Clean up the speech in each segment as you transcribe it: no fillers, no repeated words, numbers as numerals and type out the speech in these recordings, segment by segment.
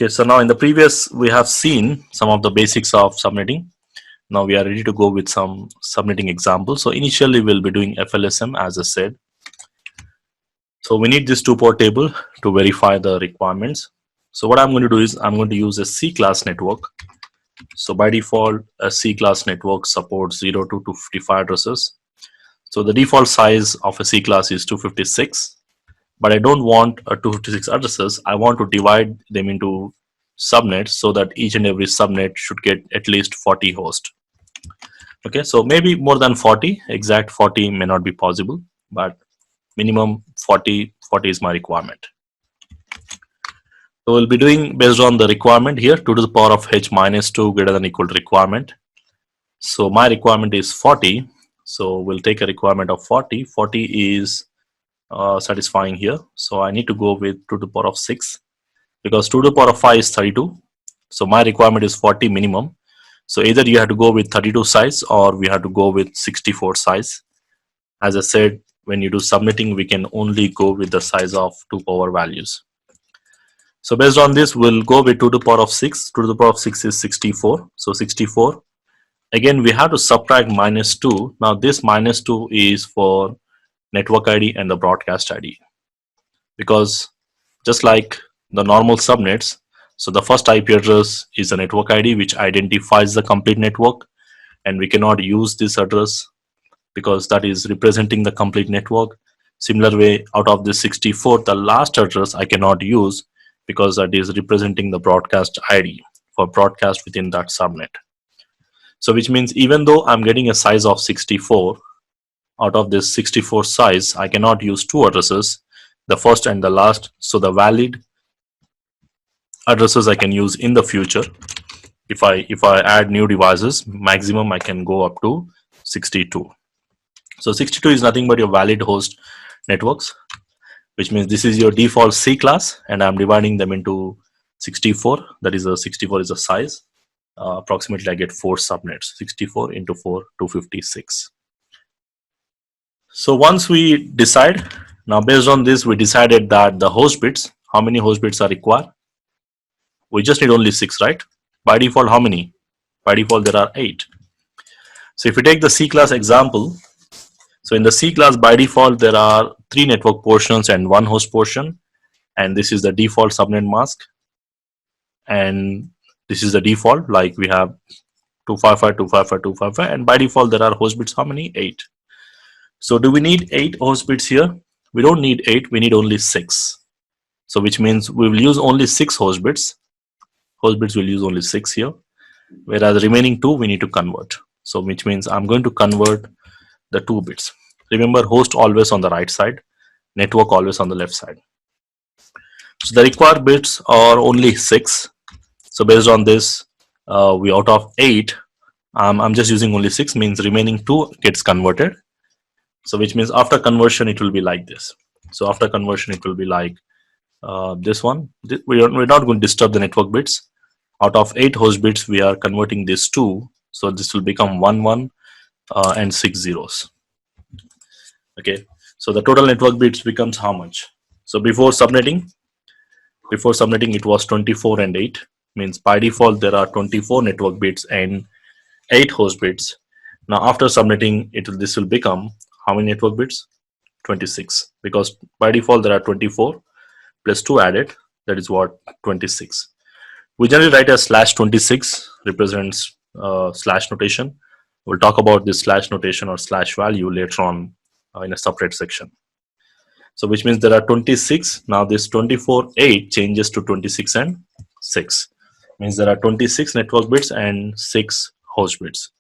Okay, so now in the previous we have seen some of the basics of subnetting. Now we are ready to go with some subnetting examples. So initially we'll be doing FLSM as I said. So we need this two-port table to verify the requirements. So what I'm going to do is I'm going to use a C-class network. So by default a C-class network supports 0 to 255 addresses. So the default size of a C-class is 256. But I don't want a 256 addresses. I want to divide them into subnets so that each and every subnet should get at least 40 hosts. Okay, so maybe more than 40, exact 40 may not be possible, but minimum 40 is my requirement. So we'll be doing based on the requirement here 2 to the power of h minus 2 greater than equal to requirement. So my requirement is 40. So we'll take a requirement of 40. 40 is satisfying here, so I need to go with 2 to the power of 6 because 2 to the power of 5 is 32. So my requirement is 40 minimum. So either you have to go with 32 size or we have to go with 64 size. As I said, when you do subnetting we can only go with the size of two power values. So based on this we'll go with 2 to the power of 6. 2 to the power of 6 is 64. So 64, again we have to subtract minus 2. Now this minus 2 is for network ID and the broadcast ID, because just like the normal subnets, so the first IP address is a network ID which identifies the complete network, and we cannot use this address because that is representing the complete network. Similar way, out of the 64, the last address I cannot use because that is representing the broadcast ID for broadcast within that subnet. So which means even though I'm getting a size of 64, out of this 64 size I cannot use two addresses, the first and the last. So the valid addresses I can use in the future. If I add new devices, maximum I can go up to 62. So 62 is nothing but your valid host networks, which means this is your default C class and I'm dividing them into 64. That is a 64 is a size. Approximately I get 4 subnets. 64 into 4, 256. So once we decide, now based on this we decided that the host bits, how many host bits are required? We just need only 6, right? By default how many? By default there are 8. So if we take the C class example, so in the C class by default there are 3 network portions and 1 host portion, and this is the default subnet mask, and this is the default, like we have 255, 255, 255, and by default there are host bits how many? 8. So do we need 8 host bits here? We don't need 8, we need only 6. So which means we will use only 6 host bits. Host bits will use only 6 here, whereas the remaining 2 we need to convert. So which means I'm going to convert the 2 bits. Remember, host always on the right side, network always on the left side. So the required bits are only 6. So based on this, we out of 8, I'm just using only 6, means remaining 2 gets converted. So which means after conversion it will be like this. So after conversion it will be like this one. We're not going to disturb the network bits. Out of 8 host bits we are converting this 2. So this will become 1 1 and 6 zeros. Okay, so the total network bits becomes how much? So before subnetting it was 24 and 8, means by default there are 24 network bits and 8 host bits. Now after subnetting this will become how many network bits? 26, because by default there are 24 plus 2 added, that is what? 26. We generally write as /26 represents slash notation. We'll talk about this slash notation or slash value later on in a separate section. So which means there are 26. Now this 24 8 changes to 26 and 6, means there are 26 network bits and 6 host bits.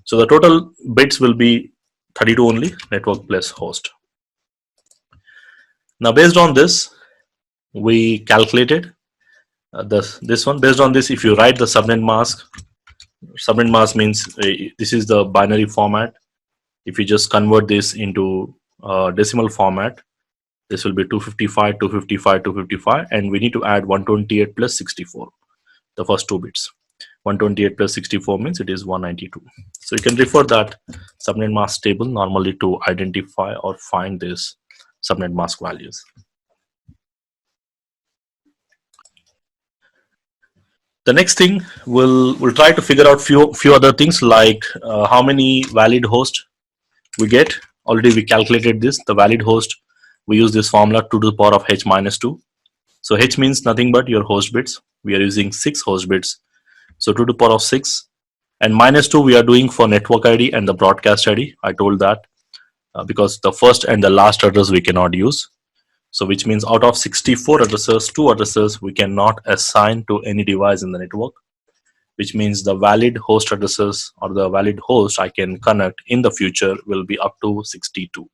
So the total bits will be 32 only, network plus host. Now based on this we calculated this one. Based on this, if you write the subnet mask means this is the binary format. If you just convert this into decimal format, this will be 255, 255, 255, and we need to add 128 plus 64, the first 2 bits. 128 plus 64 means it is 192. So you can refer that subnet mask table normally to identify or find this subnet mask values. The next thing we'll try to figure out few other things like how many valid hosts we get. Already we calculated this. The valid host, we use this formula 2 to the power of h minus 2. So h means nothing but your host bits. We are using 6 host bits. So 2 to the power of 6. And minus 2 we are doing for network ID and the broadcast ID. I told that because the first and the last address we cannot use. So which means out of 64 addresses, 2 addresses we cannot assign to any device in the network, which means the valid host addresses or the valid host I can connect in the future will be up to 62.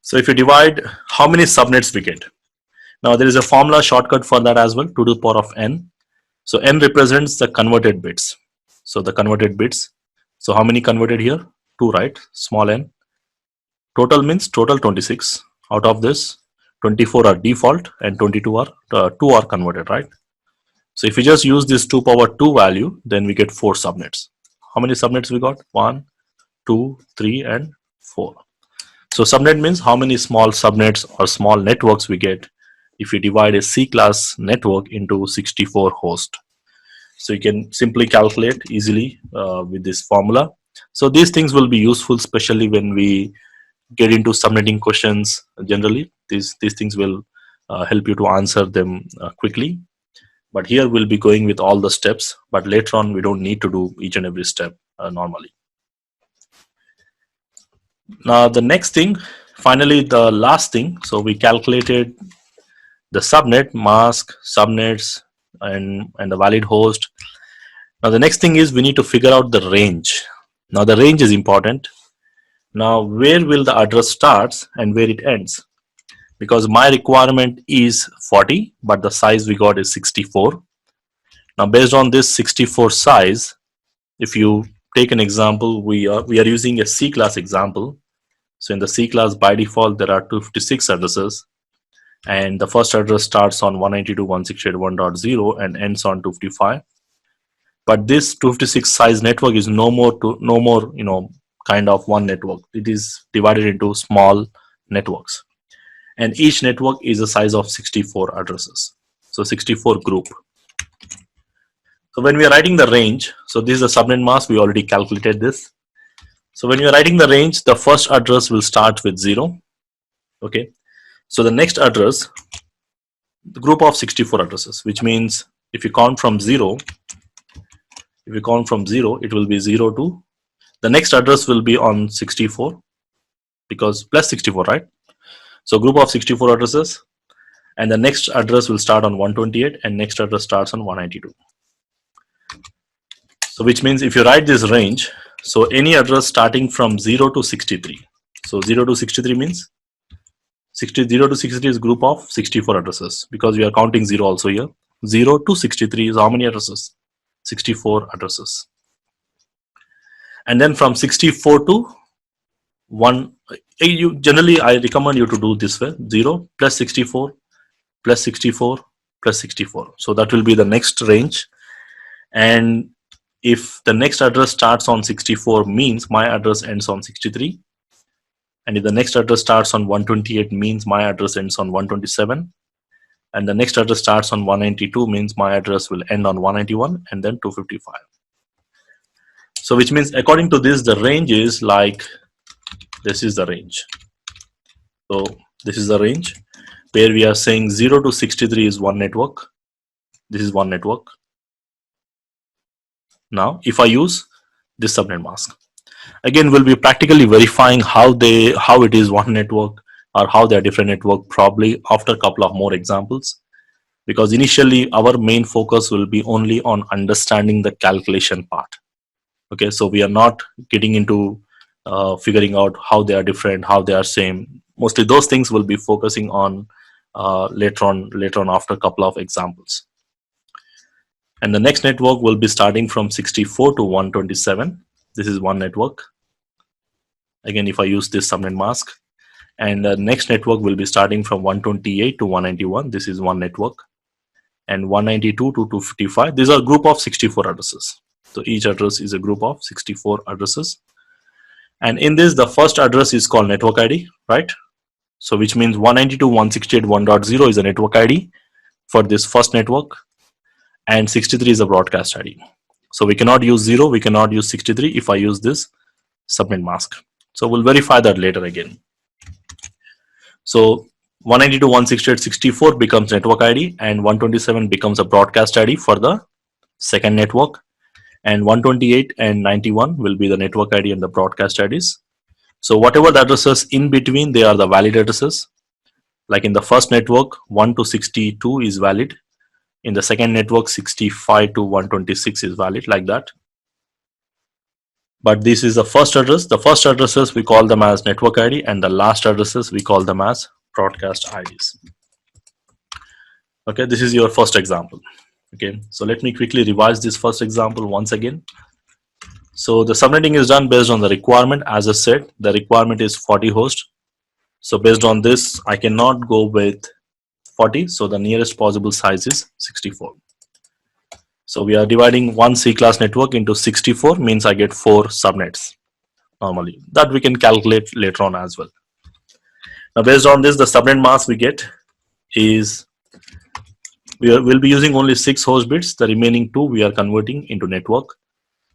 So if you divide how many subnets we get. Now there is a formula shortcut for that as well, 2 to the power of n. So n represents the converted bits. So the converted bits. So how many converted here? 2, right? Small n. Total means total 26. Out of this, 24 are default and 22 are 2 are converted, right? So if we just use this 2 power 2 value, then we get 4 subnets. How many subnets we got? 1, 2, 3 and 4. So subnet means how many small subnets or small networks we get if we divide a C-class network into 64 hosts. So you can simply calculate easily with this formula. So these things will be useful, especially when we get into subnetting questions. Generally these things will help you to answer them quickly, but here we'll be going with all the steps, but later on we don't need to do each and every step normally. Now the next thing, finally the last thing, so we calculated the subnet mask, subnets and the valid host. Now the next thing is we need to figure out the range. Now the range is important. Now where will the address starts and where it ends? Because my requirement is 40, but the size we got is 64. Now based on this 64 size, if you take an example, we are using a C class example. So in the C class by default there are 256 addresses, and the first address starts on 192.168.1.0 and ends on 255. But this 256 size network is no more kind of one network. It is divided into small networks, and each network is a size of 64 addresses. So 64 group. So when we are writing the range, so this is the subnet mask, we already calculated this. So when you are writing the range, the first address will start with 0. Okay. So the next address, the group of 64 addresses, which means if you count from 0, it will be 0 to the next address will be on 64, because plus 64, right? So group of 64 addresses, and the next address will start on 128 and next address starts on 192. So which means if you write this range, so any address starting from 0 to 63. So 0 to 63 means 0 to 63 is group of 64 addresses, because we are counting 0 also here. 0 to 63 is how many addresses? 64 addresses. And then from 64 to 1, generally I recommend you to do this way: 0 plus 64 plus 64 plus 64. So that will be the next range. And if the next address starts on 64, means my address ends on 63. And if the next address starts on 128, means my address ends on 127. And the next address starts on 192, means my address will end on 191 and then 255. So which means according to this, the range is like, this is the range. So this is the range where we are saying 0 to 63 is one network. This is one network. Now if I use this subnet mask, again we'll be practically verifying how it is one network or how they are different network, probably after a couple of more examples, because initially our main focus will be only on understanding the calculation part. Okay, so we are not getting into figuring out how they are different, how they are same. Mostly those things will be focusing on later on after a couple of examples. And the next network will be starting from 64 to 127. This is one network. Again, if I use this subnet mask, and the next network will be starting from 128 to 191. This is one network. And 192 to 255. These are a group of 64 addresses. So each address is a group of 64 addresses. And in this, the first address is called network ID, right? So which means 192.168.1.0 is a network ID for this first network. and 63 is a broadcast ID. So we cannot use 0, we cannot use 63 if I use this subnet mask. So we'll verify that later again. So 192.168.64 becomes network ID, and 127 becomes a broadcast ID for the second network, and 128 and 91 will be the network ID and the broadcast IDs. So whatever the addresses in between, they are the valid addresses. Like in the first network, 1 to 62 is valid. In the second network, 65 to 126 is valid, like that. But this is the first address. The first addresses we call them as network ID, and the last addresses we call them as broadcast IDs. Okay, this is your first example. Okay, so let me quickly revise this first example once again. So the subnetting is done based on the requirement. As I said, the requirement is 40 hosts. So based on this, I cannot go with 40. So the nearest possible size is 64. So we are dividing one C-class network into 64, means I get 4 subnets normally. That we can calculate later on as well. Now based on this, the subnet mask we get is, we'll be using only 6 host bits. The remaining 2 we are converting into network.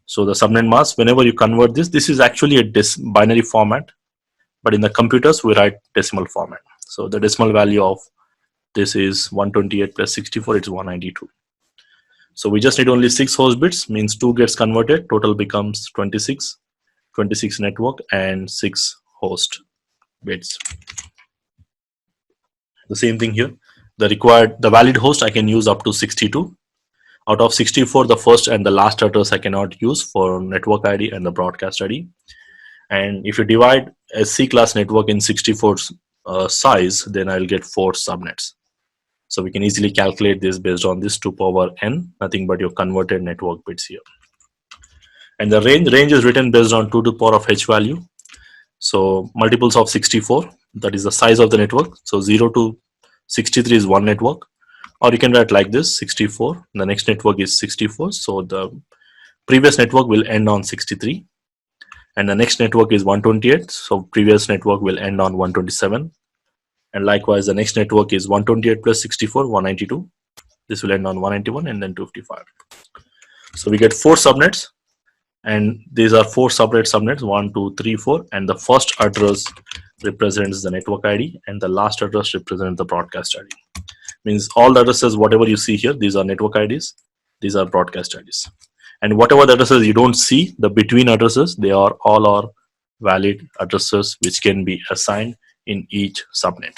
So the subnet mask, whenever you convert this is actually a binary format, but in the computers we write decimal format. So the decimal value of this is 128 plus 64, it's 192. So we just need only 6 host bits, means 2 gets converted, total becomes 26 network and 6 host bits. The same thing here, the valid host I can use up to 62. Out of 64, the first and the last address I cannot use for network ID and the broadcast ID. And if you divide a C-class network in 64 size, then I'll get 4 subnets. So we can easily calculate this based on this 2 power n, nothing but your converted network bits here. And the range is written based on 2 to the power of h value. So multiples of 64, that is the size of the network. So 0 to 63 is one network. Or you can write like this, 64, the next network is 64. So the previous network will end on 63. And the next network is 128. So previous network will end on 127. And likewise, the next network is 128 plus 64, 192. This will end on 191 and then 255. So we get 4 subnets. And these are 4 separate subnets, 1, 2, 3, 4. And the first address represents the network ID. And the last address represents the broadcast ID. Means all the addresses, whatever you see here, these are network IDs, these are broadcast IDs. And whatever the addresses you don't see, the between addresses, they are all valid addresses which can be assigned in each subnet.